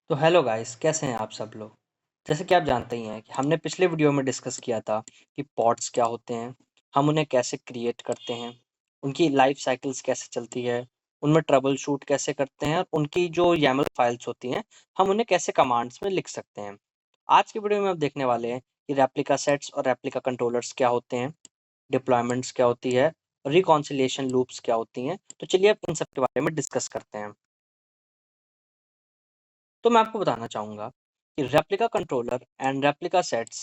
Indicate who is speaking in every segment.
Speaker 1: तो hello guys, कैसे हैं आप सब लोग। जैसे कि आप जानते ही हैं कि हमने पिछले वीडियो में डिस्कस किया था कि पॉड्स क्या होते हैं, हम उन्हें कैसे क्रिएट करते हैं, उनकी लाइफ साइकिल्स कैसे चलती है, उनमें ट्रबल शूट कैसे करते हैं और उनकी जो YAML फाइल्स होती हैं हम उन्हें कैसे कमांड्स में लिख सकते हैं। आज की वीडियो में हम देखने वाले हैं कि रेप्लिका सेट्स और रेप्लिका कंट्रोलर्स क्या होते हैं, डिप्लॉयमेंट्स क्या होती है, रिकॉन्सिलिएशन लूप्स क्या होती हैं। तो चलिए अब इन सब के बारे में डिस्कस करते हैं। तो मैं आपको बताना चाहूँगा कि replica controller and replica sets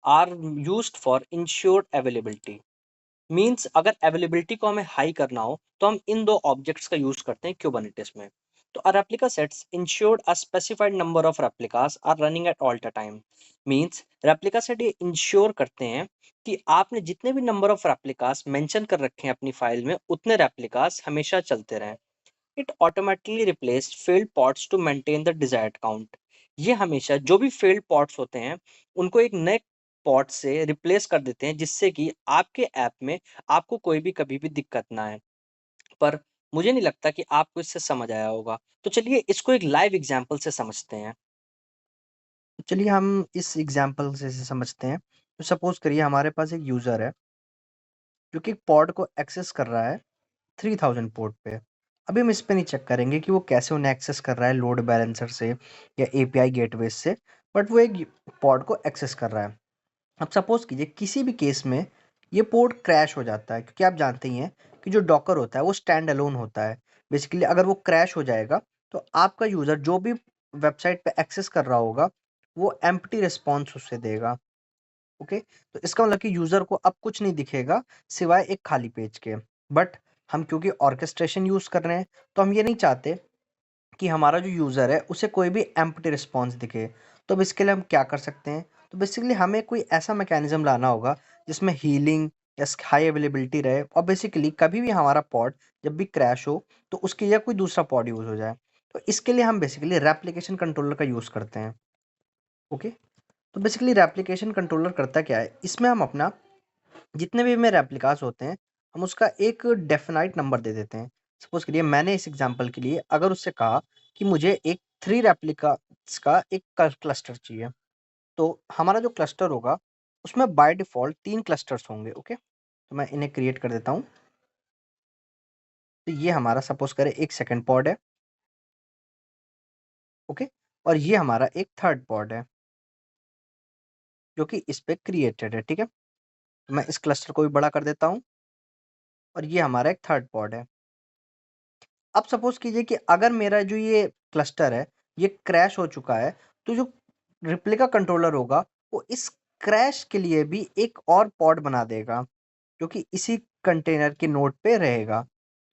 Speaker 1: are used for ensured availability. Means अगर अवेलेबिलिटी को हमें हाई करना हो तो हम इन दो ऑब्जेक्ट्स का यूज करते हैं क्यूबरनेटिस में। तो a replica sets ensured a specified number of replicas are running at all time. Means replica set ये इंश्योर करते हैं कि आपने जितने भी नंबर ऑफ रेप्लिकास मेंशन कर रखे हैं अपनी फाइल में उतने रेप्लिकास हमेशा चलते रहें। It automatically replace failed pods to maintain the desired count. ये हमेशा जो भी फेल्ड पॉट्स होते हैं उनको एक नए पॉट से रिप्लेस कर देते हैं, जिससे कि आपके ऐप में आपको कोई भी कभी भी दिक्कत ना आए। पर मुझे नहीं लगता कि आपको इससे समझ आया होगा, तो चलिए इसको एक लाइव एग्जांपल से समझते हैं। तो चलिए हम इस एग्जांपल से समझते हैं। तो सपोज करिए हमारे पास एक यूजर है जो कि पॉड को एक्सेस कर रहा है 3000 पोर्ट पे। अभी हम इस पे नहीं चेक करेंगे कि वो कैसे उन्हें एक्सेस कर रहा है, लोड बैलेंसर से या एपीआई गेटवे से, बट वो एक पॉड को एक्सेस कर रहा है। अब सपोज कीजिए किसी भी केस में ये पोर्ट क्रैश हो जाता है, क्योंकि आप जानते ही हैं कि जो डॉकर होता है वो स्टैंड अलोन होता है। बेसिकली अगर वो क्रैश हो जाएगा तो आपका यूज़र जो भी वेबसाइट पे एक्सेस कर रहा होगा वो एम्प्टी रिस्पॉन्स उससे देगा। ओके, तो इसका मतलब कि यूजर को अब कुछ नहीं दिखेगा सिवाय एक खाली पेज के। बट हम क्योंकि ऑर्केस्ट्रेशन यूज कर रहे हैं तो हम ये नहीं चाहते कि हमारा जो यूजर है उसे कोई भी एम्प्टी रिस्पॉन्स दिखे। तो अब इसके लिए हम क्या कर सकते हैं, तो बेसिकली हमें कोई ऐसा मैकेनिज्म लाना होगा जिसमें हीलिंग या हाई अवेलेबिलिटी रहे, और बेसिकली कभी भी हमारा पॉड जब भी क्रैश हो तो उसकी जगह कोई दूसरा पॉड यूज हो जाए। तो इसके लिए हम बेसिकली रेप्लिकेशन कंट्रोलर का यूज करते हैं। ओके, तो बेसिकली रेप्लिकेशन कंट्रोलर करता क्या है, इसमें हम अपना जितने भी मेरे रेप्लिकास होते हैं हम उसका एक डेफिनाइट नंबर दे देते हैं। सपोज करिए मैंने इस एग्जांपल के लिए अगर उससे कहा कि मुझे एक 3 रेप्लिकास का एक क्लस्टर चाहिए, तो हमारा जो क्लस्टर होगा उसमें बाय डिफ़ॉल्ट 3 क्लस्टर्स होंगे। ओके, तो मैं इन्हें क्रिएट कर देता हूँ। तो ये हमारा सपोज करें एक सेकंड पॉड है। ओके, और ये हमारा एक थर्ड पॉड है जो कि इस पे क्रिएटेड है। ठीक है, तो मैं इस क्लस्टर को भी बड़ा कर देता हूँ और ये हमारा एक थर्ड पॉड है। अब सपोज कीजिए कि अगर मेरा जो ये क्लस्टर है ये क्रैश हो चुका है, तो जो रिप्लिका कंट्रोलर होगा वो इस क्रैश के लिए भी एक और पॉड बना देगा जो कि इसी कंटेनर के नोड पे रहेगा।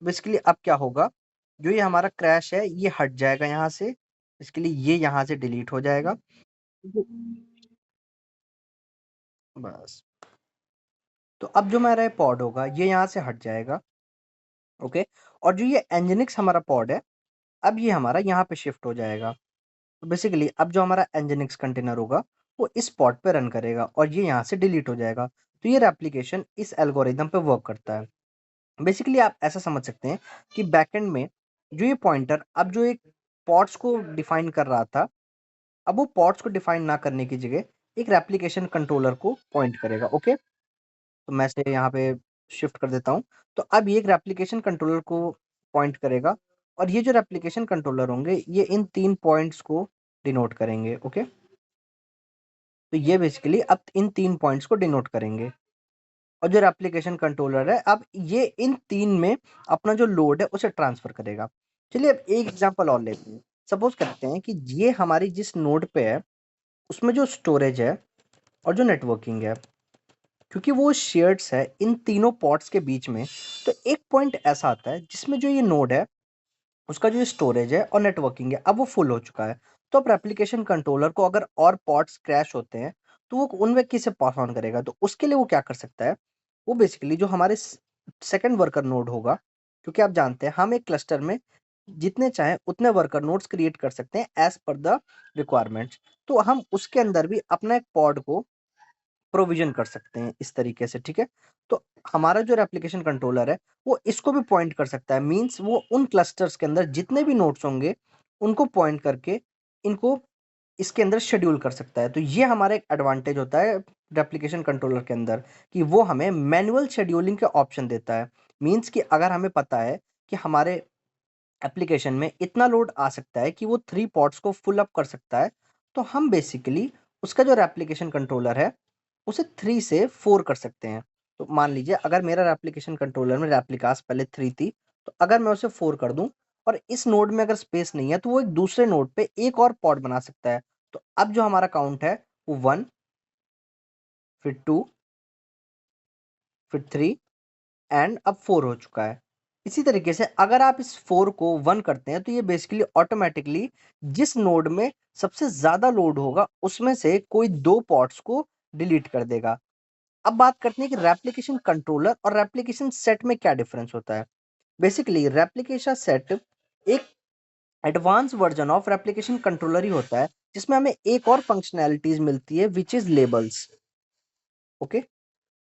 Speaker 1: बेसिकली अब क्या होगा, जो ये हमारा क्रैश है ये हट जाएगा यहाँ से, इसके लिए ये यहाँ से डिलीट हो जाएगा। बस, तो अब जो मेरा पॉड होगा ये यहाँ से हट जाएगा। ओके, और जो ये एंजिनिक्स हमारा पॉड है अब ये हमारा यहाँ पे शिफ्ट हो जाएगा। तो बेसिकली अब जो हमारा एनजिनिक्स कंटेनर होगा वो इस पॉट पे रन करेगा और ये यहाँ से डिलीट हो जाएगा। तो ये रेप्लिकेशन इस एल्गोरिदम पे वर्क करता है। बेसिकली आप ऐसा समझ सकते हैं कि बैकएंड में जो ये पॉइंटर अब जो एक पॉट्स को डिफाइन कर रहा था, अब वो पॉट्स को डिफाइन ना करने की जगह एक रेप्लिकेशन कंट्रोलर को पॉइंट करेगा। ओके, तो मैं इसे यहाँ पे शिफ्ट कर देता हूँ। तो अब ये एक रेप्लिकेशन कंट्रोलर को पॉइंट करेगा और ये जो रेप्लिकेशन कंट्रोलर होंगे ये इन 3 पॉइंट्स को डिनोट करेंगे। ओके, तो ये बेसिकली अब इन 3 पॉइंट्स को डिनोट करेंगे और जो रेप्लिकेशन कंट्रोलर है अब ये इन 3 में अपना जो लोड है उसे ट्रांसफर करेगा। चलिए अब एक एग्जांपल और लेते हैं। सपोज करते हैं कि ये हमारी जिस नोड पे है उसमें जो स्टोरेज है और जो नेटवर्किंग है, क्योंकि वो शेयर्ड्स है इन तीनों पॉट्स के बीच में, तो एक पॉइंट ऐसा आता है जिसमें जो ये नोड है उसका जो स्टोरेज है और नेटवर्किंग है अब वो फुल हो चुका है। तो अब रेप्लिकेशन कंट्रोलर को अगर और पॉट्स क्रैश होते हैं तो वो उनमें किसे पास ऑन करेगा, तो उसके लिए वो क्या कर सकता है, वो बेसिकली जो हमारे सेकंड वर्कर नोड होगा, क्योंकि आप जानते हैं हम एक क्लस्टर में जितने चाहे उतने वर्कर नोड्स क्रिएट कर सकते हैं एज पर द रिक्वायरमेंट्स। तो हम उसके अंदर भी अपना एक पॉड को प्रोविजन कर सकते हैं इस तरीके से। ठीक है, तो हमारा जो रेप्लिकेशन कंट्रोलर है वो इसको भी पॉइंट कर सकता है। मींस वो उन क्लस्टर्स के अंदर जितने भी नोड्स होंगे उनको पॉइंट करके इनको इसके अंदर शेड्यूल कर सकता है। तो ये हमारा एक एडवांटेज होता है रेप्लिकेशन कंट्रोलर के अंदर कि वो हमें मैनुअल शेड्यूलिंग के ऑप्शन देता है। मीन्स कि अगर हमें पता है कि हमारे एप्लीकेशन में इतना लोड आ सकता है कि वो 3 पॉड्स को फुल अप कर सकता है, तो हम बेसिकली उसका जो रेप्लिकेशन कंट्रोलर है उसे 3 से 4 कर सकते हैं। तो मान लीजिए अगर मेरा रेप्लिकेशन कंट्रोलर में रेप्लिकास पहले 3 थी, तो अगर मैं उसे 4 कर दूं और इस नोड में अगर स्पेस नहीं है तो वो एक दूसरे नोड पे एक और पॉड बना सकता है। तो अब जो हमारा काउंट है वो 1, फिर 2, फिर 3 एंड अब 4 हो चुका है। इसी तरीके से अगर आप इस 4 को 1 करते हैं तो ये बेसिकली ऑटोमेटिकली जिस नोड में सबसे ज्यादा लोड होगा उसमें से कोई 2 पॉड्स को डिलीट कर देगा। अब बात करते हैं कि रेप्लिकेशन कंट्रोलर और रेप्लिकेशन सेट में क्या डिफरेंस होता है। बेसिकली रेप्लिकेशन सेट एक advance version of replication controller ही होता है जिसमें हमें एक और फंक्शनैलिटीज मिलती है विच इज लेबल्स। ओके,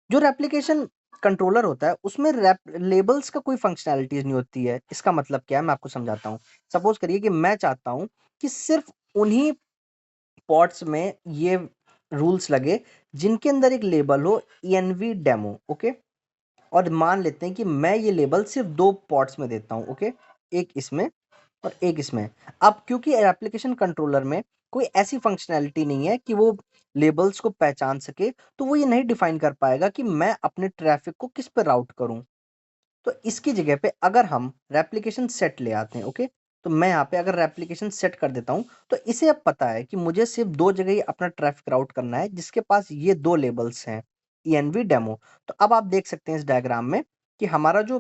Speaker 1: जो रेप्लिकेशन कंट्रोलर होता है उसमें लेबल्स का कोई फंक्शनैलिटीज नहीं होती है। इसका मतलब क्या है मैं आपको समझाता हूँ। सपोज करिए कि मैं चाहता हूँ कि सिर्फ उन्हीं पॉट्स में ये रूल्स लगे जिनके अंदर एक लेबल हो env डेमो। ओके, और मान लेते हैं कि मैं ये लेबल सिर्फ 2 पॉट्स में देता हूँ। ओके, एक इसमें और एक इसमें। अब क्योंकि एप्लीकेशन कंट्रोलर में कोई ऐसी फंक्शनैलिटी नहीं है कि वो लेबल्स को पहचान सके, तो वो ये नहीं डिफाइन कर पाएगा कि मैं अपने ट्रैफिक को किस पे राउट करूं। तो इसकी जगह पे अगर हम रेप्लिकेशन सेट ले आते हैं, ओके, तो मैं यहाँ पे अगर रेप्लिकेशन सेट कर देता हूँ तो इसे अब पता है कि मुझे सिर्फ 2 जगह ही अपना ट्रैफिक राउट करना है जिसके पास ये 2 लेबल्स हैं env डेमो। तो अब आप देख सकते हैं इस डायग्राम में कि हमारा जो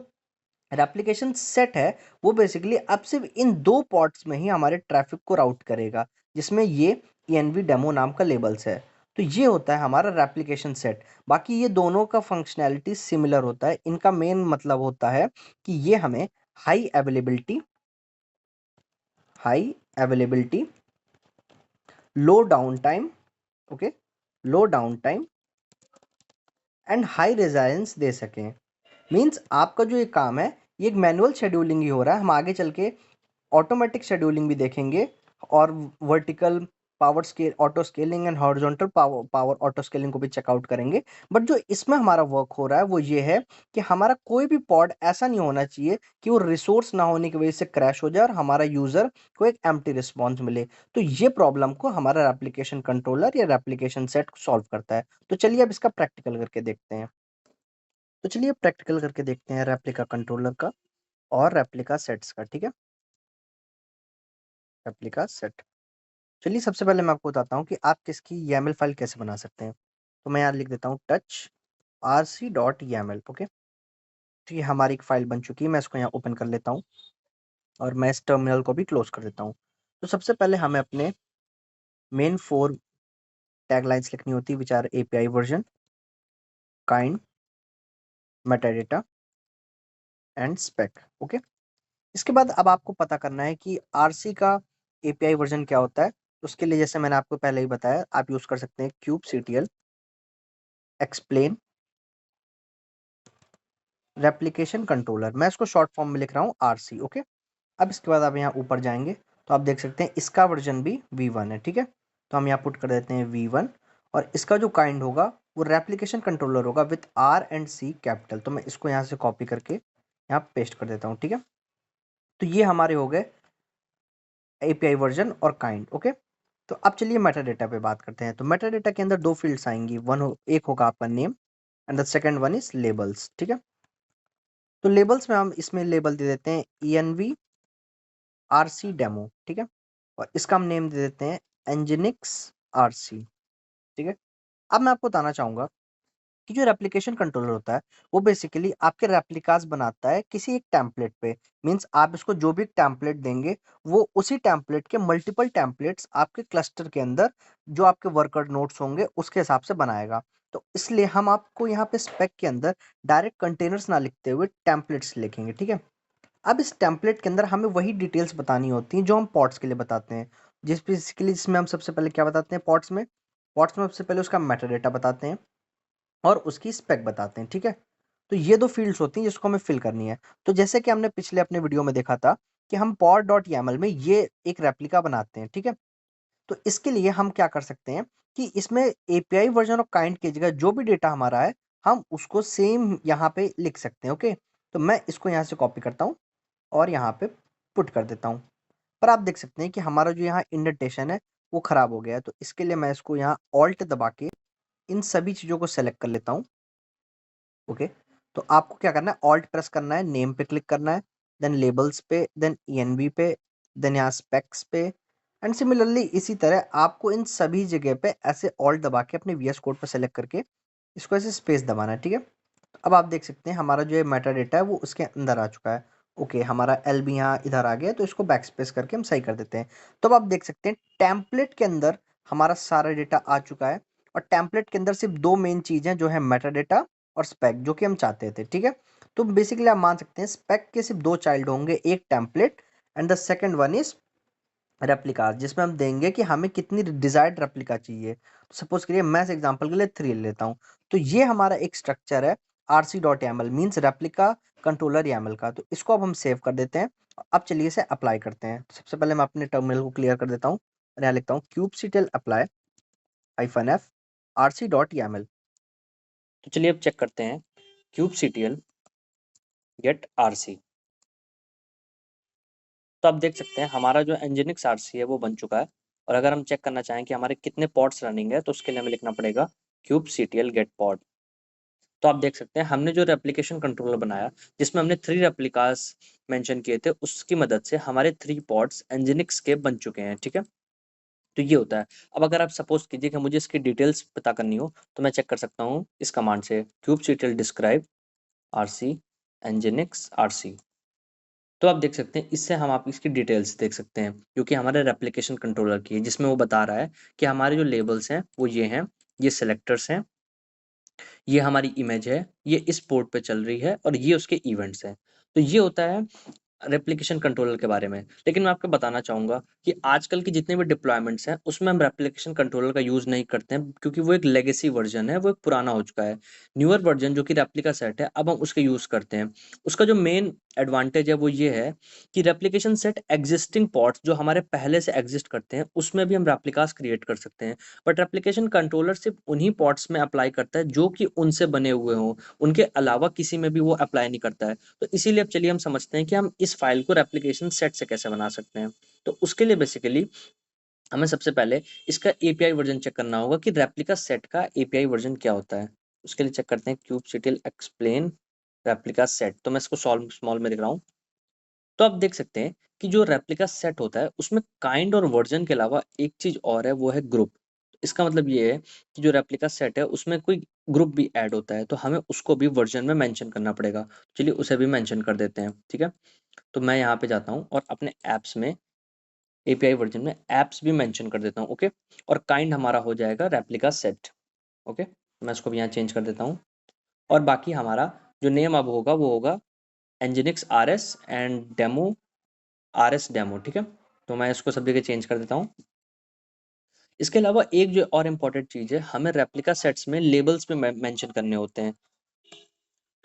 Speaker 1: रेप्लिकेशन सेट है वो बेसिकली अब सिर्फ इन 2 पॉट्स में ही हमारे ट्रैफिक को राउट करेगा जिसमें ये env डेमो नाम का लेबल्स है। तो ये होता है हमारा रेप्लिकेशन सेट। बाकी ये दोनों का फंक्शनैलिटी सिमिलर होता है। इनका मेन मतलब होता है कि ये हमें high availability, low down time, okay, low down time and high resilience दे सकें। मीन्स आपका जो ये काम है ये एक मैनुअल शेड्यूलिंग ही हो रहा है। हम आगे चल के ऑटोमेटिक शेड्यूलिंग भी देखेंगे और vertical power scale auto scaling and horizontal power auto scaling को भी चेकआउट करेंगे। बट जो इसमें हमारा वर्क हो रहा है वो ये है कि हमारा कोई भी पॉड ऐसा नहीं होना चाहिए कि वो रिसोर्स ना होने की वजह से क्रैश हो जाए और हमारा यूजर को एक एम्प्टी रिस्पॉन्स मिले। तो ये प्रॉब्लम को हमारा एप्लीकेशन कंट्रोलर या एप्लीकेशन सेट सॉल्व करता है। तो चलिए अब इसका प्रैक्टिकल करके देखते हैं। तो चलिए प्रैक्टिकल करके देखते हैं रेप्लिका कंट्रोलर का और रेप्लिका सेट्स का। ठीक है, रेप्लिका सेट। चलिए सबसे पहले मैं आपको बताता हूँ कि आप किसकी YAML फाइल कैसे बना सकते हैं। तो मैं यहाँ लिख देता हूँ touch rc.yaml। ओके, तो ये हमारी एक फाइल बन चुकी है। मैं इसको यहाँ ओपन कर लेता हूँ और मैं इस टर्मिनल को भी क्लोज कर देता हूँ। तो सबसे पहले हमें अपने मेन 4 टैगलाइंस लिखनी होती है which are API version, kind, metadata and spec. Okay, इसके बाद अब आपको पता करना है कि RC का API वर्जन क्या होता है। उसके लिए जैसे मैंने आपको पहले ही बताया आप यूज कर सकते हैं kubectl एक्सप्लेन रेप्लिकेशन कंट्रोलर। मैं इसको शॉर्ट फॉर्म में लिख रहा हूँ RC। ओके, अब इसके बाद आप यहाँ ऊपर जाएंगे तो आप देख सकते हैं इसका वर्जन भी V1 है। ठीक है, तो हम यहाँ पुट कर देते हैं V1 और इसका जो काइंड होगा वो रेप्लिकेशन कंट्रोलर होगा with R and C capital. तो मैं इसको यहाँ से कॉपी करके यहाँ पेस्ट कर देता हूँ। ठीक है, तो ये हमारे हो गए API वर्जन और काइंड। ओके, तो अब चलिए मेटाडेटा पे बात करते हैं। तो मेटाडेटा के अंदर 2 फील्ड्स आएंगी। एक होगा आपका name and the second one is labels. ठीक है, तो लेबल्स में हम इसमें लेबल दे देते हैं env rc डेमो। ठीक है, और इसका हम नेम दे देते हैं nginx rc। ठीक है, अब मैं आपको बताना चाहूंगा कि जो रेप्लिकेशन कंट्रोलर होता है वो बेसिकली आपके रेप्लिकास बनाता है किसी एक टेम्पलेट पे। मींस आप इसको जो भी टेम्पलेट देंगे वो उसी टेम्पलेट के मल्टीपल टेम्पलेट्स आपके क्लस्टर के अंदर जो आपके वर्कर नोड्स होंगे उसके हिसाब से बनाएगा। तो इसलिए हम आपको यहाँ पे स्पेक के अंदर डायरेक्ट कंटेनर्स ना लिखते हुए टेम्पलेट्स लिखेंगे। ठीक है, अब इस टेम्पलेट के अंदर हमें वही डिटेल्स बतानी होती हैं जो हम पॉट्स के लिए बताते हैं। जिसमें हम सबसे पहले क्या बताते हैं पॉट्स में सबसे पहले उसका मेटाडेटा बताते हैं और उसकी स्पेक बताते हैं। ठीक है, तो ये 2 फील्ड्स होती हैं जिसको हमें फिल करनी है। तो जैसे कि हमने पिछले अपने वीडियो में देखा था कि हम pod.yaml में ये एक रेप्लिका बनाते हैं। ठीक है,
Speaker 2: तो इसके लिए हम क्या कर सकते हैं कि इसमें एपीआई वर्जन और काइंड की जगह जो भी डेटा हमारा है हम उसको सेम यहाँ पे लिख सकते हैं। ओके, तो मैं इसको यहाँ से कॉपी करता हूँ और यहाँ पे पुट कर देता हूँ। पर आप देख सकते हैं कि हमारा जो यहाँ इंडेंटेशन है वो खराब हो गया है। तो इसके लिए मैं इसको यहाँ ऑल्ट दबा के इन सभी चीज़ों को सेलेक्ट कर लेता हूँ। ओके, तो आपको क्या करना है, ऑल्ट प्रेस करना है, नेम पे क्लिक करना है, देन लेबल्स पे, देन ईएनवी पे, देन यहाँ स्पेक्स पे, एंड सिमिलरली इसी तरह आपको इन सभी जगह पे ऐसे ऑल्ट दबा के अपने वीएस कोड पर सेलेक्ट करके इसको ऐसे स्पेस दबाना है। ठीक है, अब आप देख सकते हैं हमारा जो ये मेटा डेटा है वो उसके अंदर आ चुका है। ओके, हमारा एल भी यहाँ इधर आ गया है, तो इसको बैक स्पेस करके हम सही कर देते हैं। तो अब आप देख सकते हैं टेम्पलेट के अंदर हमारा सारा डेटा आ चुका है और टेम्पलेट के अंदर सिर्फ दो मेन चीज़ें जो है मेटा डेटा और स्पेक, जो कि हम चाहते थे। ठीक है, तो बेसिकली आप मान सकते हैं स्पेक के सिर्फ दो चाइल्ड होंगे, एक template and the second one is replica, जिसमें हम देंगे कि हमें कितनी डिजायर्ड रेप्लिका चाहिए। सपोज करिए मैं एग्जांपल के लिए 3 ले लेता हूँ। तो ये हमारा एक स्ट्रक्चर है rc.yaml, means replica controller YAML का। तो इसको अब हम सेव कर देते हैं। अब चलिए इसे अप्लाई करते हैं। तो सबसे पहले मैं अपने टर्मिनल को क्लियर कर देता हूँ और यहाँ लिखता हूँ kubectl apply -f rc.yaml।
Speaker 1: तो चलिए अब चेक करते हैं kubectl get rc। तो आप देख सकते हैं हमारा जो nginx rc है वो बन चुका है। और अगर हम चेक करना चाहें कि हमारे कितने पॉड्स रनिंग है तो उसके लिए हमें लिखना पड़ेगा kubectl get pod। तो आप देख सकते हैं हमने जो रेप्लिकेशन कंट्रोलर बनाया जिसमें हमने 3 रेप्लिकास मेंशन किए थे उसकी मदद से हमारे 3 पॉड्स nginx के बन चुके हैं। ठीक है, तो ये होता है। अब अगर आप सपोज कीजिए कि मुझे इसकी डिटेल्स पता करनी हो तो मैं चेक कर सकता हूँ इस कमांड से kubectl describe rc nginx rc। तो आप देख सकते हैं इससे हम आप इसकी डिटेल्स देख सकते हैं जो कि हमारे रेप्लिकेशन कंट्रोलर की है, जिसमें वो बता रहा है कि हमारे जो लेबल्स हैं वो ये हैं, ये सेलेक्टर्स हैं, ये हमारी इमेज है, ये इस पोर्ट पे चल रही है और ये उसके इवेंट्स हैं। तो ये होता है रेप्लिकेशन कंट्रोलर के बारे में। लेकिन मैं आपको बताना चाहूँगा कि आजकल की जितने भी डिप्लॉयमेंट्स हैं उसमें हम रेप्लिकेशन कंट्रोलर का यूज़ नहीं करते हैं क्योंकि वो एक लेगेसी वर्जन है, वो एक पुराना हो चुका है। न्यूअर वर्जन जो कि रेप्लिका सेट है अब हम उसके यूज़ करते हैं। उसका जो मेन एडवांटेज है वो ये है कि रेप्लिकेशन सेट एग्जिस्टिंग पॉट्स जो हमारे पहले से एग्जिस्ट करते हैं उसमें भी हम रेप्लिकास क्रिएट कर सकते हैं। बट रेप्लिकेशन कंट्रोलर सिर्फ उन्हीं पॉट्स में अप्लाई करता है जो कि उनसे बने हुए हों, उनके अलावा किसी में भी वो अप्लाई नहीं करता है। तो इसीलिए अब चलिए हम समझते हैं कि हम इस फाइल को रेप्लिकेशन सेट से कैसे बना सकते हैं। तो उसके लिए बेसिकली हमें सबसे पहले इसका एपीआई वर्जन चेक करना होगा कि रेप्लिका सेट का एपीआई वर्जन क्या होता है। उसके लिए चेक करते हैं kubectl explain रेप्लिका सेट। तो मैं इसको सॉल्व स्मॉल में लिख रहा हूँ। तो आप देख सकते हैं कि जो रेप्लिका सेट होता है उसमें काइंड और वर्जन के अलावा एक चीज और है, वो है ग्रुप। इसका मतलब ये है कि जो रेप्लिका सेट है उसमें कोई ग्रुप भी ऐड होता है तो हमें उसको भी वर्जन में मेंशन करना पड़ेगा। चलिए उसे भी मेंशन कर देते हैं। ठीक है, तो मैं यहाँ पे जाता हूँ और अपने ऐप्स में एपीआई वर्जन में ऐप्स भी मेंशन कर देता हूँ। ओके, और काइंड हमारा हो जाएगा रेप्लिका सेट। ओके, मैं इसको भी यहाँ चेंज कर देता हूँ और बाकी हमारा जो नेम अब होगा वो होगा nginx rs and demo RS demo. ठीक है, तो मैं इसको सब जगह चेंज कर देता हूँ। इसके अलावा एक जो और इम्पोर्टेंट चीज़ है, हमें रेप्लिका सेट्स में लेबल्स भी मेंशन करने होते हैं।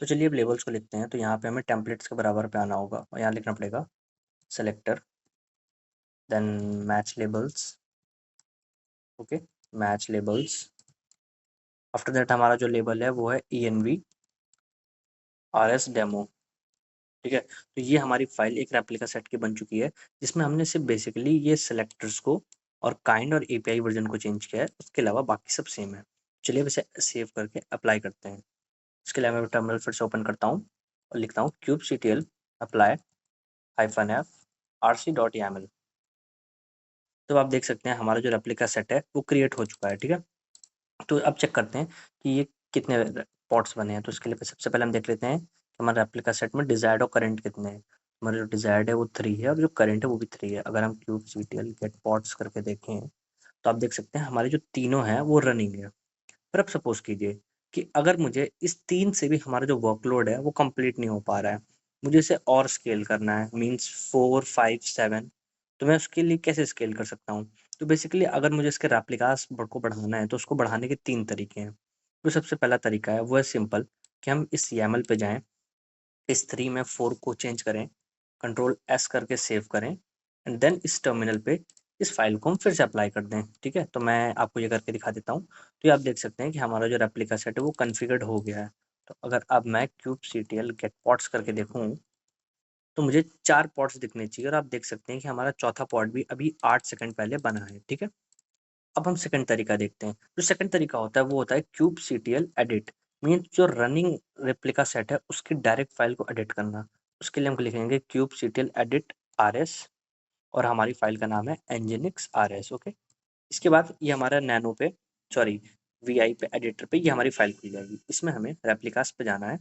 Speaker 1: तो चलिए अब लेबल्स को लिखते हैं। तो यहाँ पे हमें टेम्पलेट्स के बराबर पे आना होगा और यहाँ लिखना पड़ेगा selector, then match labels. Okay, match labels. After that हमारा जो लेबल है वो है env rs डेमो। ठीक है, तो ये हमारी फाइल एक रेप्लिका सेट की बन चुकी है जिसमें हमने सिर्फ बेसिकली ये सेलेक्टर्स को और काइंड और एपीआई वर्जन को चेंज किया है, उसके अलावा बाकी सब सेम है। चलिए अब इसे सेव करके अप्लाई करते हैं। इसके लिए मैं टर्मिनल फिर से ओपन करता हूँ और लिखता हूँ kubectl apply -f rc.yaml। तो आप देख सकते हैं हमारा जो रेप्लिका सेट है वो क्रिएट हो चुका है। ठीक है, तो अब चेक करते हैं कि ये कितने पॉट्स बने हैं। तो इसके लिए सबसे पहले हम देख लेते हैं कि हमारे रेप्लिका सेट में डिजायर्ड और करंट कितने हैं। हमारे जो डिजायर्ड है वो 3 है और जो करंट है वो भी 3 है। अगर हम kubectl गेट पॉट्स करके देखें तो आप देख सकते हैं हमारे जो तीनों हैं वो रनिंग है। पर अब सपोज कीजिए कि अगर मुझे इस 3 से भी हमारा जो वर्कलोड है वो कंप्लीट नहीं हो पा रहा है, मुझे इसे और स्केल करना है, मीन्स 4 5 7, तो मैं उसके लिए कैसे स्केल कर सकता हूँ। तो बेसिकली अगर मुझे इसके रेप्लिकास को बढ़ाना है तो उसको बढ़ाने के 3 तरीके हैं। तो सबसे पहला तरीका है वो है सिंपल कि हम इस YAML पे जाएं, इस 3 में 4 को चेंज करें, कंट्रोल S करके सेव करें एंड देन इस टर्मिनल पे इस फाइल को हम फिर से अप्लाई कर दें, ठीक है? तो मैं आपको ये करके दिखा देता हूँ। तो ये आप देख सकते हैं कि हमारा जो रेप्लिका सेट है वो कॉन्फ़िगर्ड हो गया है। तो अगर अब मैं kubectl गेट पॉड्स करके देखूँ, तो मुझे 4 पॉड्स दिखने चाहिए और आप देख सकते हैं कि हमारा चौथा पॉड भी अभी 8 सेकंड पहले बना है, ठीक है? अब हम सेकंड तरीका देखते हैं। जो सेकंड तरीका होता है वो होता है kubectl एडिट, मीन्स जो रनिंग रेप्लिका सेट है उसकी डायरेक्ट फाइल को एडिट करना। उसके लिए हम लिखेंगे kubectl एडिट rs और हमारी फाइल का नाम है nginx rs, ओके? इसके बाद ये हमारा नैनो पे, सॉरी, वी पे एडिटर पे ये हमारी फाइल खुल जाएगी। इसमें हमें रेप्लिकास पे जाना है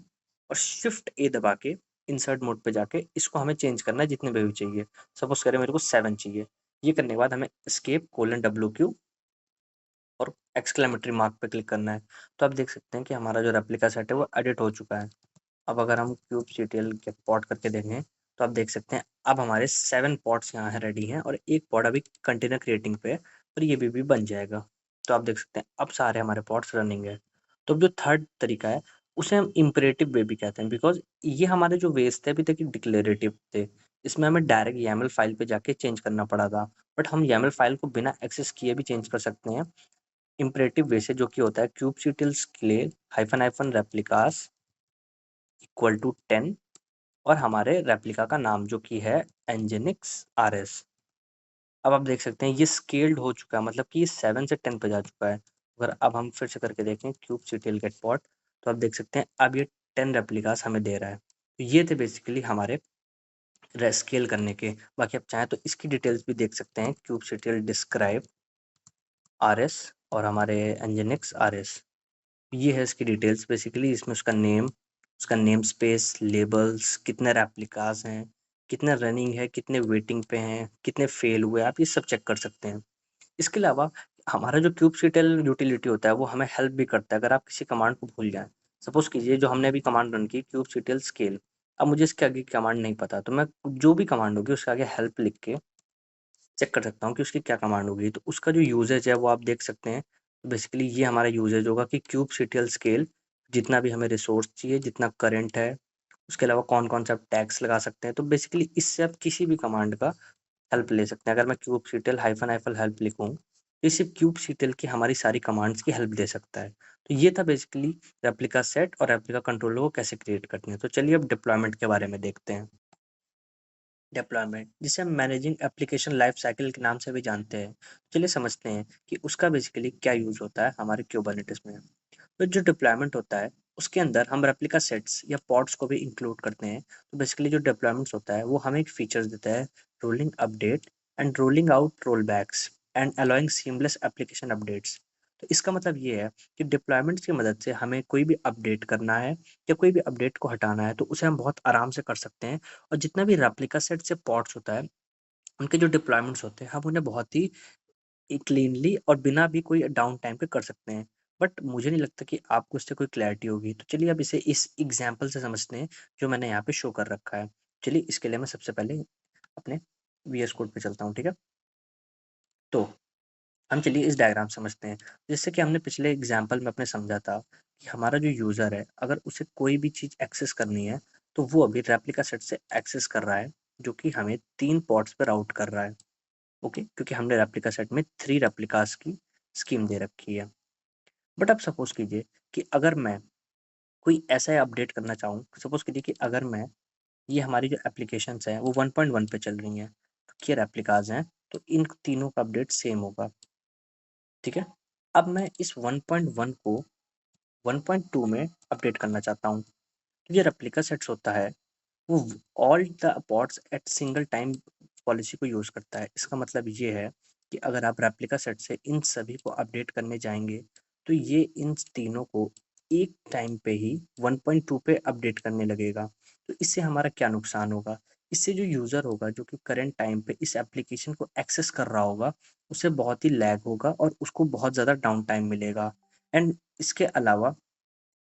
Speaker 1: और शिफ्ट ए दबा के इंसर्ट मोड पे जाके इसको हमें चेंज करना है जितने भी चाहिए। सपोज करें मेरे को 7 चाहिए। ये करने के बाद हमें एस्केप कोलन WQ और एक्सक्लेमेटरी मार्क पे क्लिक करना है। तो आप देख सकते हैं कि हमारा जो रेप्लिका सेट है वो एडिट हो चुका है। अब अगर हम kubectl के पॉट करके देखें, तो आप देख सकते हैं अब हमारे 7 पॉट्स यहाँ है रेडी हैं और एक पॉट अभी कंटेनर क्रिएटिंग पे है और ये भी बन जाएगा। तो आप देख सकते हैं अब सारे हमारे पॉट्स रनिंग है। तो अब जो थर्ड तरीका है उसे हम इम्परेटिव वे भी कहते हैं, बिकॉज ये हमारे जो वेज थे अभी तक डिक्लेरेटिव थे। इसमें हमें डायरेक्ट YAML फाइल पे जाके चेंज करना पड़ा था, बट हम YAML फाइल को बिना एक्सेस किए भी चेंज कर सकते हैं इम्परेटिव वे से, जो कि होता है kubectl scale hyphen hyphen replicas equal to 10 और हमारे रेप्लिका का नाम जो कि है nginx rs। अब आप देख सकते हैं ये स्केल्ड हो चुका है, मतलब कि ये 7 से 10 पे जा चुका है। अगर अब हम फिर से करके देखें kubectl get port, तो आप देख सकते हैं अब ये 10 रेप्लिकास हमें दे रहा है। तो ये थे बेसिकली हमारे स्केल करने के। बाकी आप चाहें तो इसकी डिटेल्स भी देख सकते हैं, kubectl describe rs और हमारे nginx rs। ये है इसकी डिटेल्स बेसिकली। इसमें उसका नेम स्पेस, लेबल्स, कितने रेप्लिकास हैं, कितना रनिंग है, कितने वेटिंग पे हैं, कितने फेल हुए, आप ये सब चेक कर सकते हैं। इसके अलावा हमारा जो kubectl यूटिलिटी होता है वो हमें हेल्प भी करता है अगर आप किसी कमांड को भूल जाएं। सपोज कीजिए जो हमने अभी कमांड रन की kubectl स्केल, अब मुझे इसके आगे की कमांड नहीं पता, तो मैं जो भी कमांड होगी उसके आगे हेल्प लिख के चेक कर सकता हूँ कि उसकी क्या कमांड होगी। तो उसका जो यूजेज है वो आप देख सकते हैं। बेसिकली ये हमारा यूजेज होगा कि kubectl स्केल जितना भी हमें रिसोर्स चाहिए, जितना करंट है, उसके अलावा कौन-कौन से आप टैग्स लगा सकते हैं। तो बेसिकली इससे आप किसी भी कमांड का हेल्प ले सकते हैं। अगर मैं kubectl हाइफन हाइफन हेल्प लिखूँ, तो ये सिर्फ kubectl की हमारी सारी कमांड्स की हेल्प दे सकता है। तो ये था बेसिकली रेप्लिका सेट और रेप्लिका कंट्रोलर को कैसे क्रिएट करते हैं। तो चलिए अब डिप्लॉयमेंट के बारे में देखते हैं। डिप्लॉयमेंट, जिसे हम मैनेजिंग एप्लीकेशन लाइफ साइकिल के नाम से भी जानते हैं। चलिए समझते हैं कि उसका बेसिकली क्या यूज़ होता है हमारे कुबरनेटिस में। तो जो डिप्लॉयमेंट होता है उसके अंदर हम रेप्लिका सेट्स या पॉड्स को भी इंक्लूड करते हैं। तो बेसिकली जो डिप्लॉयमेंट्स होता है वो हमें एक फीचर्स देता है, rolling update and rolling out roll backs and allowing seamless application updates. तो इसका मतलब ये है कि डिप्लॉयमेंट्स की मदद से हमें कोई भी अपडेट करना है या कोई भी अपडेट को हटाना है तो उसे हम बहुत आराम से कर सकते हैं। और जितना भी रेप्लिका सेट से पॉड्स होता है उनके जो डिप्लॉयमेंट्स होते हैं हम उन्हें बहुत ही क्लीनली और बिना भी कोई डाउन टाइम के कर सकते हैं। बट मुझे नहीं लगता कि आपको इससे कोई क्लैरिटी होगी। तो चलिए अब इसे इस एग्जांपल से समझते हैं जो मैंने यहाँ पे शो कर रखा है। चलिए इसके लिए मैं सबसे पहले अपने वीएस कोड पे चलता हूँ, ठीक है? तो हम चलिए इस डायग्राम समझते हैं। जैसे कि हमने पिछले एग्जांपल में अपने समझा था कि हमारा जो यूज़र है अगर उसे कोई भी चीज़ एक्सेस करनी है तो वो अभी रेप्लिका सेट से एक्सेस कर रहा है, जो कि हमें 3 पोर्ट्स पे राउट कर रहा है। ओके, क्योंकि हमने रेप्लिका सेट में 3 रेप्लिकास की स्कीम दे रखी है। बट अब सपोज कीजिए कि अगर मैं कोई ऐसा अपडेट करना चाहूँ, सपोज कीजिए कि अगर मैं, ये हमारी जो एप्लीकेशंस हैं वो 1.1 पे चल रही हैं, तो ये रेप्लिकाज हैं, तो इन तीनों का अपडेट सेम होगा, ठीक है? अब मैं इस 1.1 को 1.2 में अपडेट करना चाहता हूँ। तो ये रेप्लिका सेट्स होता है वो all the pods at single time policy को यूज़ करता है। इसका मतलब ये है कि अगर आप रेप्लिका सेट से इन सभी को अपडेट करने जाएँगे, तो ये इन तीनों को एक टाइम पे ही 1.2 पे अपडेट करने लगेगा। तो इससे हमारा क्या नुकसान होगा? इससे जो यूज़र होगा, जो कि करंट टाइम पे इस एप्लीकेशन को एक्सेस कर रहा होगा, उसे बहुत ही लैग होगा और उसको बहुत ज़्यादा डाउन टाइम मिलेगा। एंड इसके अलावा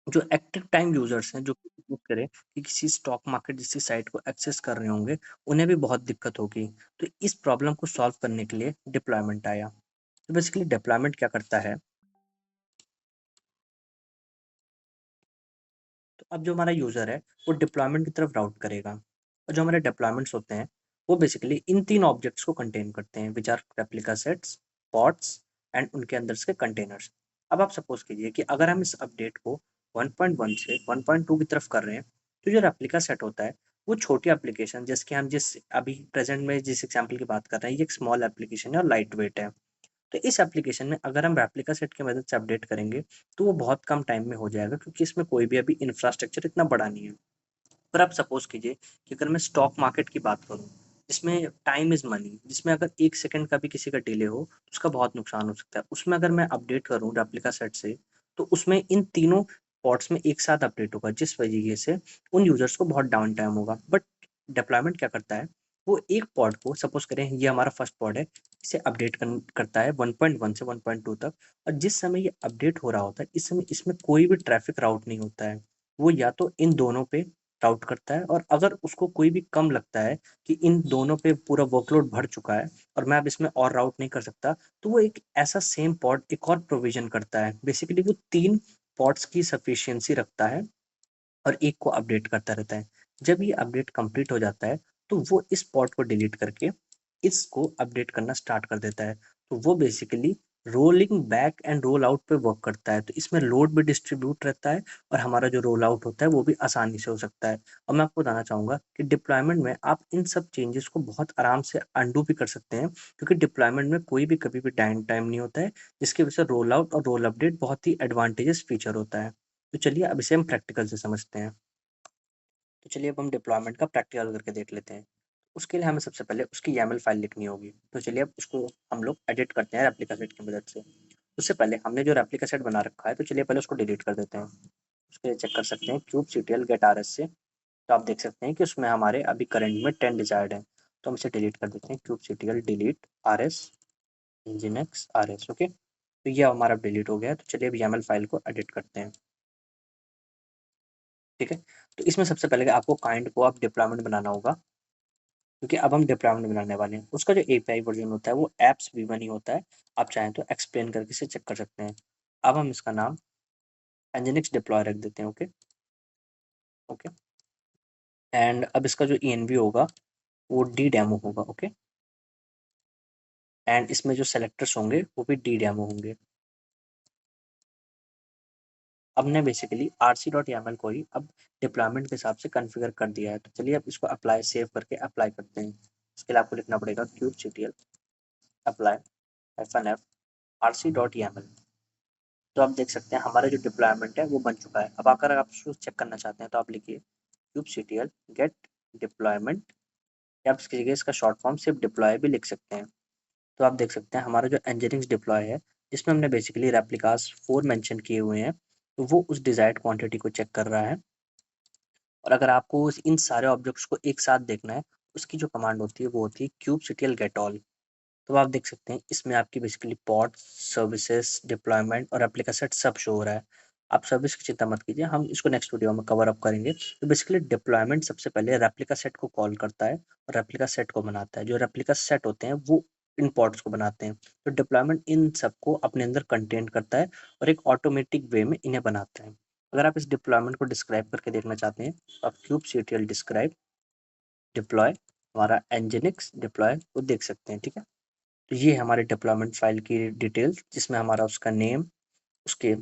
Speaker 1: जो एक्टिव टाइम यूजर्स हैं, जो सपोज़ करें कि किसी स्टॉक मार्केट जैसी साइट को एक्सेस कर रहे होंगे, उन्हें भी बहुत दिक्कत होगी। तो इस प्रॉब्लम को सॉल्व करने के लिए डिप्लॉयमेंट आया। तो बेसिकली डिप्लॉयमेंट क्या करता है, तो अब जो हमारा यूज़र है, वो डिप्लॉयमेंट की तरफ राउट करेगा और जो हमारे डिप्लॉयमेंट्स होते हैं, वो बेसिकली इन 3 ऑब्जेक्ट्स को कंटेन करते हैं, which are replica sets, pods and उनके अंदर के कंटेनर्स। अब आप सपोज कीजिए कि अगर हम इस अपडेट को 1.1 से 1.2 की तरफ कर रहे हैं, तो जो रेप्लिका सेट होता है वो छोटी एप्लीकेशन, जैसे कि हम जिस अभी प्रेजेंट में जिस एग्जाम्पल की बात कर रहे हैं, ये एक स्मॉल एप्लीकेशन है और लाइट वेट है। तो इस एप्लीकेशन में अगर हम रेप्लिका सेट की मदद से अपडेट करेंगे तो वो बहुत कम टाइम में हो जाएगा, क्योंकि इसमें कोई भी अभी इंफ्रास्ट्रक्चर इतना बड़ा नहीं है। पर आप सपोज कीजिए कि अगर मैं स्टॉक मार्केट की बात करूँ, जिसमें टाइम इज़ मनी, जिसमें अगर 1 सेकंड का भी किसी का डिले हो, तो उसका बहुत नुकसान हो सकता है। उसमें अगर मैं अपडेट करूँ रेप्लिका सेट से, तो उसमें इन तीनों पॉड्स में एक साथ अपडेट होगा, जिस वजह से उन यूज़र्स को बहुत डाउन टाइम होगा। बट डिप्लॉयमेंट क्या करता है, वो एक पॉड को सपोज करें ये हमारा फर्स्ट पॉड है, इसे अपडेट करता है 1.1 से 1.2 तक, और जिस समय ये अपडेट हो रहा होता है, इस समय इसमें कोई भी ट्रैफिक राउट नहीं होता है। वो या तो इन दोनों पे राउट करता है, और अगर उसको कोई भी कम लगता है कि इन दोनों पे पूरा वर्कलोड भर चुका है और मैं अब इसमें और राउट नहीं कर सकता, तो वो एक ऐसा सेम पॉड एक और प्रोविजन करता है। बेसिकली वो 3 पॉड्स की सफिशिएंसी रखता है और एक को अपडेट करता रहता है। जब ये अपडेट कंप्लीट हो जाता है, तो वो इस पॉड को डिलीट करके इसको अपडेट करना स्टार्ट कर देता है। तो वो basically rolling back and roll out पे वर्क करता है। तो इसमें लोड भी डिस्ट्रीब्यूट रहता है और हमारा जो रोल आउट होता है वो भी आसानी से हो सकता है। और मैं आपको बताना चाहूँगा कि डिप्लॉयमेंट में आप इन सब चेंजेस को बहुत आराम से अंडू भी कर सकते हैं, क्योंकि डिप्लॉयमेंट में कोई भी कभी भी डाउन टाइम नहीं होता है, जिसकी वजह से रोल आउट और रोल अपडेट बहुत ही एडवांटेजेस फीचर होता है। तो चलिए अब इसे हम प्रैक्टिकल से समझते हैं। तो चलिए अब हम डिप्लॉयमेंट का प्रैक्टिकल करके देख लेते हैं। उसके लिए हमें सबसे पहले उसकी YAML फाइल लिखनी होगी। तो चलिए अब उसको हम लोग एडिट करते हैं रेप्लिका सेट की मदद से। उससे पहले हमने जो रेप्लिका सेट बना रखा है, तो चलिए पहले उसको डिलीट कर देते हैं। उसके लिए चेक कर सकते हैं kubectl get rs से। तो आप देख सकते हैं कि उसमें हमारे अभी करंट में 10 डिजायर्ड है, तो हम इसे डिलीट कर देते हैं। kubectl delete rs nginx rs। Okay, तो ये हमारा डिलीट हो गया है। तो चलिए अब YAML फाइल को एडिट करते हैं। ठीक है, तो इसमें सबसे पहले आपको काइंड को आप डिप्लॉयमेंट बनाना होगा, क्योंकि अब हम डिप्लॉयमेंट बनाने वाले हैं। उसका जो एपीआई वर्जन होता है वो एप्स v1 ही होता है। आप चाहें तो एक्सप्लेन करके इसे चेक कर सकते हैं। अब हम इसका नाम nginx डिप्लॉय रख देते हैं। ओके ओके, एंड अब इसका जो env होगा वो डी डेमो होगा। ओके, एंड इसमें जो सेलेक्टर्स होंगे वो भी डी डेमो होंगे। अब ने बेसिकली rc.yaml को ही अब डिप्लॉयमेंट के हिसाब से कॉन्फ़िगर कर दिया है। तो चलिए अब इसको अप्लाई सेव करके अप्लाई करते हैं। इसके लिए आपको लिखना पड़ेगा kubectl apply -f rc.yaml। तो आप देख सकते हैं हमारा जो डिप्लॉयमेंट है वो बन चुका है। अब अगर आप उसको चेक करना चाहते हैं तो आप लिखिए kubectl get deployment, या आप इसकी जगह इसका शॉर्ट फॉर्म सिर्फ डिप्लॉय भी लिख सकते हैं। तो आप देख सकते हैं हमारा जो nginx डिप्लॉय है, जिसमें हमने बेसिकली रेप्लिकास 4 मेंशन किए हुए हैं, तो वो उस डिजायर्ड क्वांटिटी को चेक कर रहा है। और अगर आपको इन सारे ऑब्जेक्ट्स को एक साथ देखना है, उसकी जो कमांड होती है वो होती है kubectl get all। तो आप देख सकते हैं इसमें आपकी बेसिकली पॉड, सर्विसेज, डिप्लॉयमेंट और रेप्लिका सेट सब शो हो रहा है। आप सर्विस की चिंता मत कीजिए, हम इसको नेक्स्ट वीडियो में कवर अप करेंगे। तो बेसिकली डिप्लॉयमेंट सबसे पहले रेप्लिका सेट को कॉल करता है और रेप्लिका सेट को बनाता है। जो रेप्लिका सेट होते हैं वो इन पॉड्स को बनाते हैं। तो डिप्लॉयमेंट इन सबको अपने अंदर कंटेन करता है और एक ऑटोमेटिक वे में इन्हें बनाता है। अगर आप इस डिप्लॉयमेंट को डिस्क्राइब करके देखना चाहते हैं, तो आप kubectl डिस्क्राइब डिप्लॉय हमारा nginx डिप्लॉय को देख सकते हैं। ठीक है, तो ये हमारे डिप्लॉयमेंट फाइल की डिटेल्स, जिसमें हमारा उसका नेम, उसके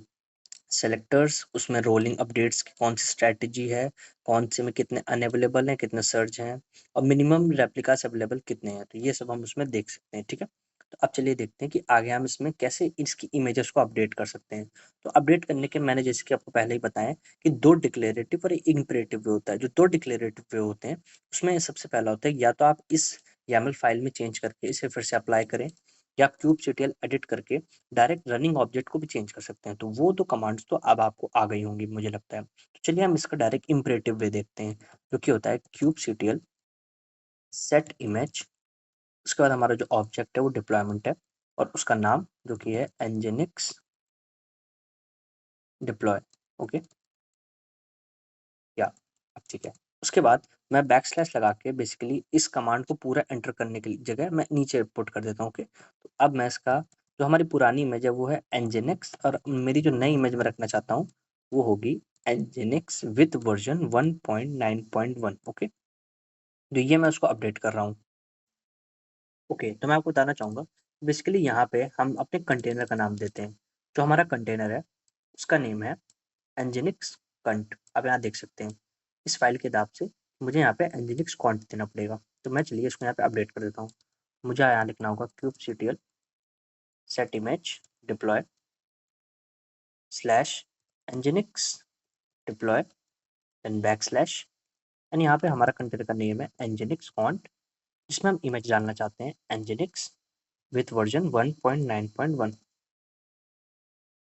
Speaker 1: सेलेक्टर्स, उसमें रोलिंग अपडेट्स की कौन सी स्ट्रैटेजी है, कौन से में कितने अनअवेलेबल हैं, कितने सर्ज हैं, और मिनिमम रेप्लिकास अवेलेबल कितने हैं। तो ये सब हम उसमें देख सकते हैं। ठीक है, तो अब चलिए देखते हैं कि आगे हम इसमें कैसे इसकी इमेजेस को अपडेट कर सकते हैं। तो अपडेट करने के मैंने जैसे कि आपको पहले ही बताया कि 2 डिक्लेरेटिव और एक इम्पेरेटिव वे होता है। जो 2 डिक्लेरेटिव वे होते हैं, उसमें सबसे पहला होता है या तो आप इस YAML फाइल में चेंज करके इसे फिर से अप्लाई करें, या kubectl एडिट करके डायरेक्ट रनिंग ऑब्जेक्ट को भी चेंज कर सकते हैं। तो वो तो कमांड्स तो अब आपको आ गई होंगी मुझे लगता है। तो चलिए हम इसका डायरेक्ट इम्परेटिव वे देखते हैं, जो कि होता है kubectl सेट इमेज। उसके बाद हमारा जो ऑब्जेक्ट है वो डिप्लॉयमेंट है, और उसका नाम जो कि है nginx डिप्लॉय। ओके, या अब ठीक है। उसके बाद मैं बैकस्लैश लगा के बेसिकली इस कमांड को पूरा एंटर करने की जगह मैं नीचे पुट कर देता हूँ। ओके, तो अब मैं इसका जो हमारी पुरानी इमेज है वो है nginx, और मेरी जो नई इमेज में रखना चाहता हूँ वो होगी nginx विथ वर्जन 1.9.1। ओके, तो ये मैं उसको अपडेट कर रहा हूँ। ओके, तो मैं आपको बताना चाहूँगा, बेसिकली यहाँ पे हम अपने कंटेनर का नाम देते हैं। जो हमारा कंटेनर है, उसका नेम है nginx cont। आप यहाँ देख सकते हैं। इस फाइल के हिसाब से मुझे यहाँ पे nginx cont देना पड़ेगा। तो मैं चलिए इसको यहाँ पे अपडेट कर देता हूँ। मुझे यहाँ लिखना होगा kubectl set image deploy slash nginx deploy then backslash and यहाँ पे हमारा कंटेनर का नेम है nginx cont, जिसमें हम इमेज डालना चाहते हैं nginx विथ वर्जन 1.9.1।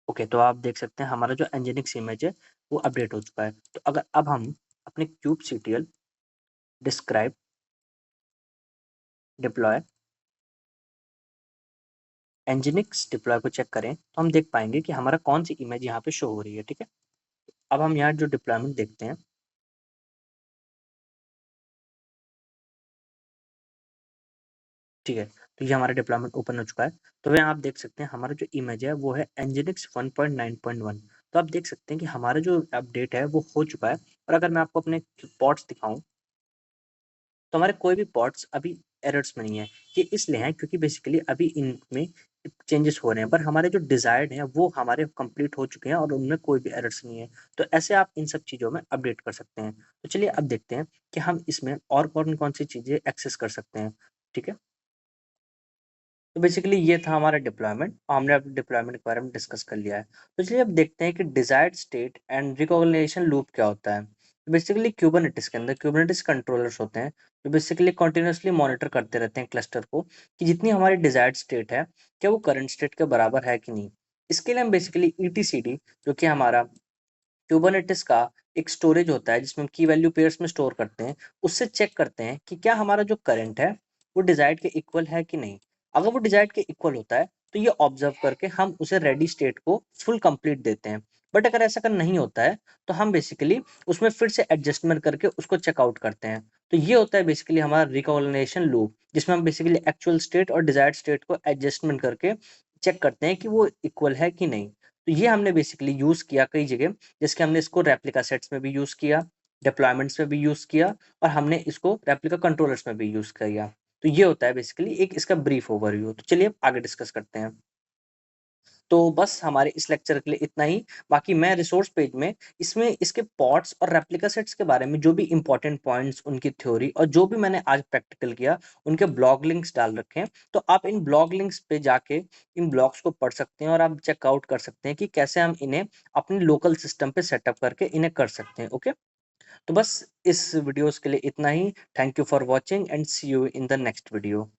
Speaker 1: ओके, तो आप देख सकते हैं हमारा जो nginx इमेज है वो अपडेट हो चुका है। तो अगर अब हम अपने kubectl describe deploy nginx deploy को चेक करें तो हम देख पाएंगे कि हमारा कौन सी इमेज यहाँ पे शो हो रही है। ठीक है, अब हम यहाँ जो डिप्लॉयमेंट देखते हैं, ठीक है, तो ये हमारा डिप्लॉयमेंट ओपन हो चुका है। तो यहाँ आप देख सकते हैं हमारा जो इमेज है वो है nginx 1.9.1। तो आप देख सकते हैं कि हमारा जो अपडेट है वो हो चुका है। और अगर मैं आपको अपने पॉट्स दिखाऊं तो हमारे कोई भी पॉट्स अभी एरर्स में नहीं है। ये इसलिए हैं क्योंकि बेसिकली अभी इनमें चेंजेस हो रहे हैं, पर हमारे जो डिजायर्ड हैं वो हमारे कंप्लीट हो चुके हैं और उनमें कोई भी एरर्स नहीं है। तो ऐसे आप इन सब चीज़ों में अपडेट कर सकते हैं। तो चलिए अब देखते हैं कि हम इसमें और कौन कौन सी चीज़ें एक्सेस कर सकते हैं। ठीक है, तो बेसिकली ये था हमारा डिप्लॉयमेंट और हमने अब डिप्लॉयमेंट के बारे में डिस्कस कर लिया है। तो चलिए अब देखते हैं कि desired state and recognition loop क्या होता है। तो बेसिकली क्यूबरनेटिस के अंदर क्यूबरनेटिस कंट्रोलर्स होते हैं जो बेसिकली कंटिन्यूअसली मॉनिटर करते रहते हैं क्लस्टर को कि जितनी हमारी डिजायर्ड स्टेट है क्या वो करंट स्टेट के बराबर है कि नहीं। इसके लिए हम बेसिकली ईटीसीडी, जो कि हमारा क्यूबरनेटिस का एक स्टोरेज होता है जिसमें हम की वैल्यू पेयर्स में स्टोर करते हैं, उससे चेक करते हैं कि क्या हमारा जो करंट है वो डिजायर्ड के इक्वल है कि नहीं। अगर वो डिजायर्ड के इक्वल होता है तो ये ऑब्जर्व करके हम उसे रेडी स्टेट को फुल कंप्लीट देते हैं। बट अगर ऐसा कर नहीं होता है तो हम बेसिकली उसमें फिर से एडजस्टमेंट करके उसको चेकआउट करते हैं। तो ये होता है बेसिकली हमारा रिकॉग्निशन लूप, जिसमें हम बेसिकली एक्चुअल स्टेट और डिजायर्ड स्टेट को एडजस्टमेंट करके चेक करते हैं कि वो इक्वल है कि नहीं। तो ये हमने बेसिकली यूज किया कई जगह, जिसके हमने इसको रेप्लिका सेट्स में भी यूज़ किया, डिप्लॉयमेंट्स में भी यूज़ किया और हमने इसको रेप्लिका कंट्रोलर्स में भी यूज़ किया। तो ये होता है बेसिकली एक इसका ब्रीफ ओवरव्यू। तो चलिए अब आगे डिस्कस करते हैं। तो बस हमारे इस लेक्चर के लिए इतना ही। बाकी मैं रिसोर्स पेज में इसमें इसके पॉट्स और रेप्लिका सेट्स के बारे में जो भी इंपॉर्टेंट पॉइंट्स, उनकी थ्योरी और जो भी मैंने आज प्रैक्टिकल किया, उनके ब्लॉग लिंक्स डाल रखे हैं। तो आप इन ब्लॉग लिंक्स पे जाके इन ब्लॉग्स को पढ़ सकते हैं और आप चेकआउट कर सकते हैं कि कैसे हम इन्हें अपने लोकल सिस्टम पे सेटअप करके इन्हें कर सकते हैं। ओके, तो बस इस वीडियोस के लिए इतना ही। Thank you for watching and see you in the next video.